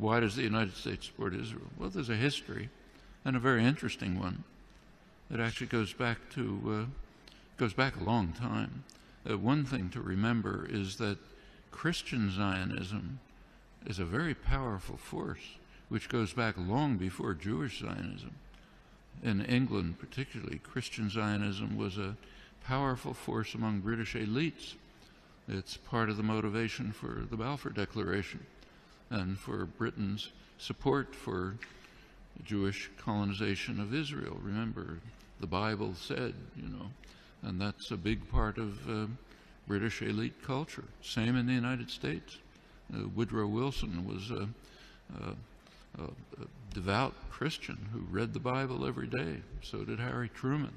Why does the United States support Israel? Well, there's a history, and a very interesting one. It actually goes back a long time. One thing to remember is that Christian Zionism is a very powerful force, which goes back long before Jewish Zionism. In England, particularly, Christian Zionism was a powerful force among British elites. It's part of the motivation for the Balfour Declaration and for Britain's support for Jewish colonization of Israel. Remember, the Bible said, and that's a big part of British elite culture. Same in the United States. Woodrow Wilson was a devout Christian who read the Bible every day. So did Harry Truman.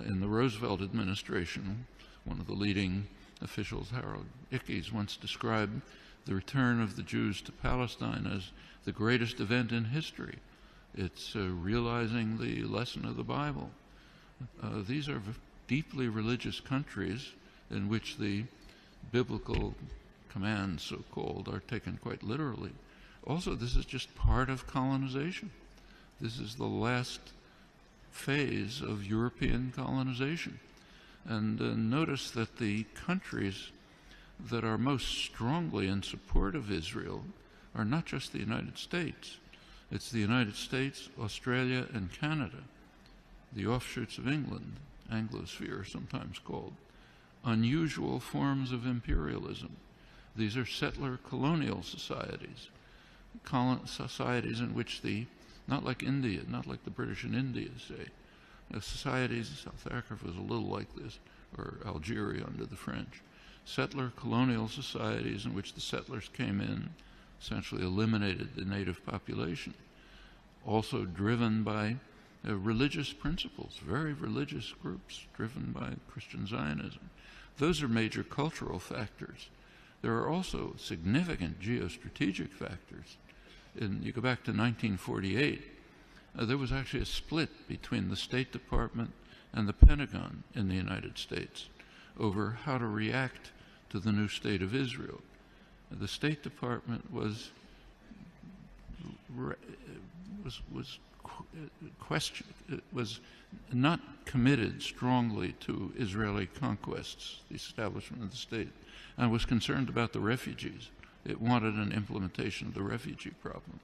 In the Roosevelt administration, one of the leading officials, Harold Ickes, once described the return of the Jews to Palestine as the greatest event in history. It's realizing the lesson of the Bible. These are deeply religious countries in which the biblical commands, so-called, are taken quite literally. Also, this is just part of colonization. This is the last phase of European colonization. And notice that the countries that are most strongly in support of Israel are not just the United States. It's the United States, Australia, and Canada, the offshoots of England, Anglosphere sometimes called, unusual forms of imperialism. These are settler colonial societies, societies in which not like India, not like the British in India, say, societies, South Africa was a little like this, or Algeria under the French, settler colonial societies in which the settlers came in, essentially eliminated the native population, also driven by religious principles, very religious groups driven by Christian Zionism. Those are major cultural factors. There are also significant geostrategic factors. You go back to 1948, there was actually a split between the State Department and the Pentagon in the United States over how to react to the new state of Israel. The State Department was not committed strongly to Israeli conquests, the establishment of the state, and was concerned about the refugees. It wanted an implementation of the refugee problem.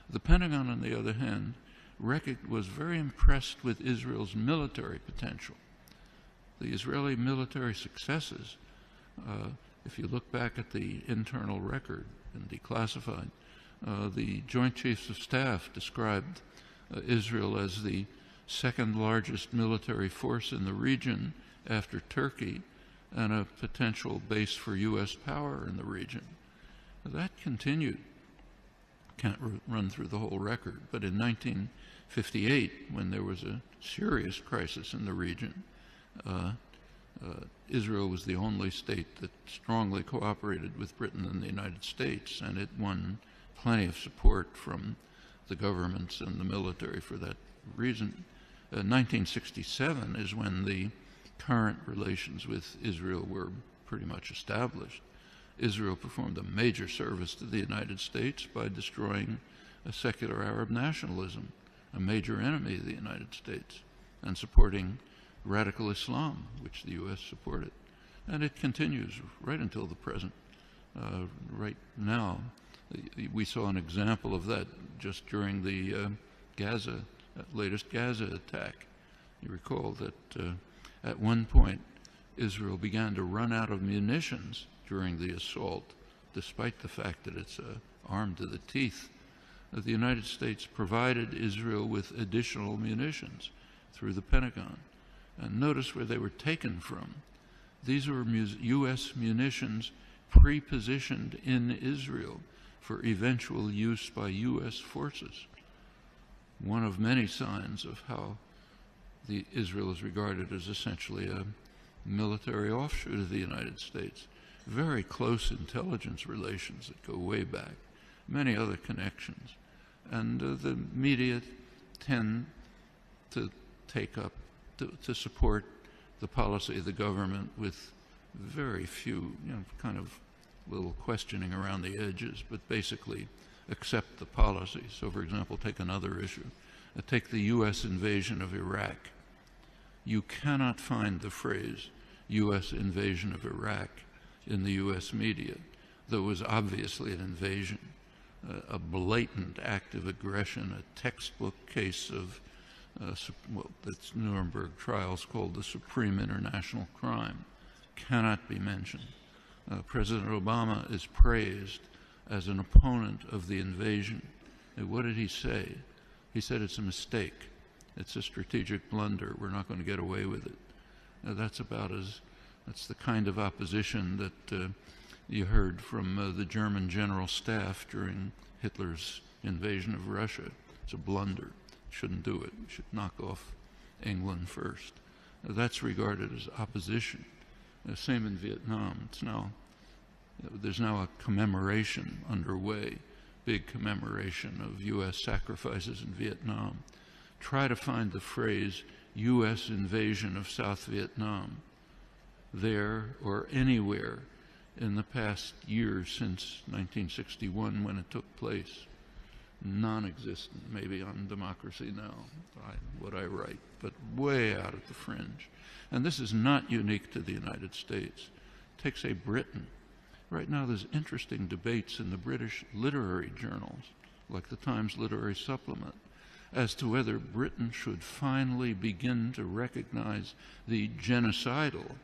The Pentagon, on the other hand, was very impressed with Israel's military potential. The Israeli military successes, if you look back at the internal record and declassified, the Joint Chiefs of Staff described Israel as the second largest military force in the region after Turkey and a potential base for U.S. power in the region. That continued. Can't run through the whole record, but in 1958, when there was a serious crisis in the region, Israel was the only state that strongly cooperated with Britain and the United States, and it won plenty of support from the governments and the military for that reason. 1967 is when the current relations with Israel were pretty much established. Israel performed a major service to the United States by destroying a secular Arab nationalism, a major enemy of the United States, and supporting radical Islam, which the U.S. supported. And it continues right until the present. Right now, we saw an example of that just during the latest Gaza attack. You recall that at one point, Israel began to run out of munitions during the assault, despite the fact that it's armed to the teeth. The United States provided Israel with additional munitions through the Pentagon. And notice where they were taken from. These were U.S. munitions pre-positioned in Israel for eventual use by U.S. forces. One of many signs of how Israel is regarded as essentially a military offshoot of the United States. Very close intelligence relations that go way back, many other connections. And the media tend to take up, to support the policy of the government with very few, kind of little questioning around the edges, but basically accept the policy. So, for example, take another issue. Take the U.S. invasion of Iraq. You cannot find the phrase U.S. invasion of Iraq in the U.S. media, though it was obviously an invasion, a blatant act of aggression, a textbook case of what the Nuremberg trials called the supreme international crime. Cannot be mentioned. President Obama is praised as an opponent of the invasion. And what did he say? He said it's a mistake. It's a strategic blunder. We're not going to get away with it. That's the kind of opposition that you heard from the German general staff during Hitler's invasion of Russia. It's a blunder. Shouldn't do it. We should knock off England first. That's regarded as opposition. Same in Vietnam. There's now a commemoration underway, big commemoration of U.S. sacrifices in Vietnam. Try to find the phrase U.S. invasion of South Vietnam there or anywhere in the past year since 1961 when it took place. Non-existent, maybe on Democracy Now, what I write, but way out at the fringe. And this is not unique to the United States. Take, say, Britain. Right now there's interesting debates in the British literary journals, like the Times Literary Supplement, as to whether Britain should finally begin to recognize the genocidal,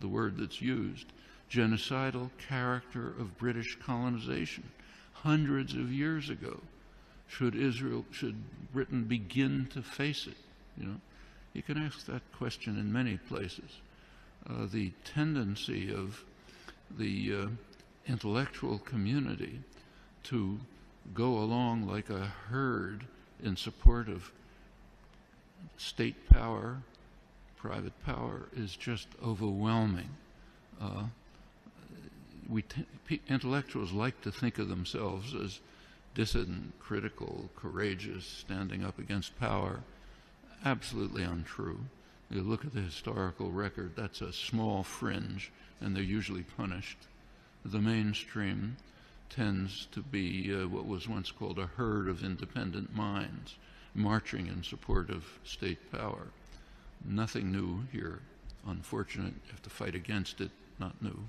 the word that's used, genocidal character of British colonization hundreds of years ago. Should Britain begin to face it? You can ask that question in many places. The tendency of the intellectual community to go along like a herd in support of state power, private power, is just overwhelming. Intellectuals like to think of themselves as dissident, critical, courageous, standing up against power. Absolutely untrue. You look at the historical record, that's a small fringe, and they're usually punished. The mainstream tends to be what was once called a herd of independent minds, marching in support of state power. Nothing new here. Unfortunate, you have to fight against it, not new.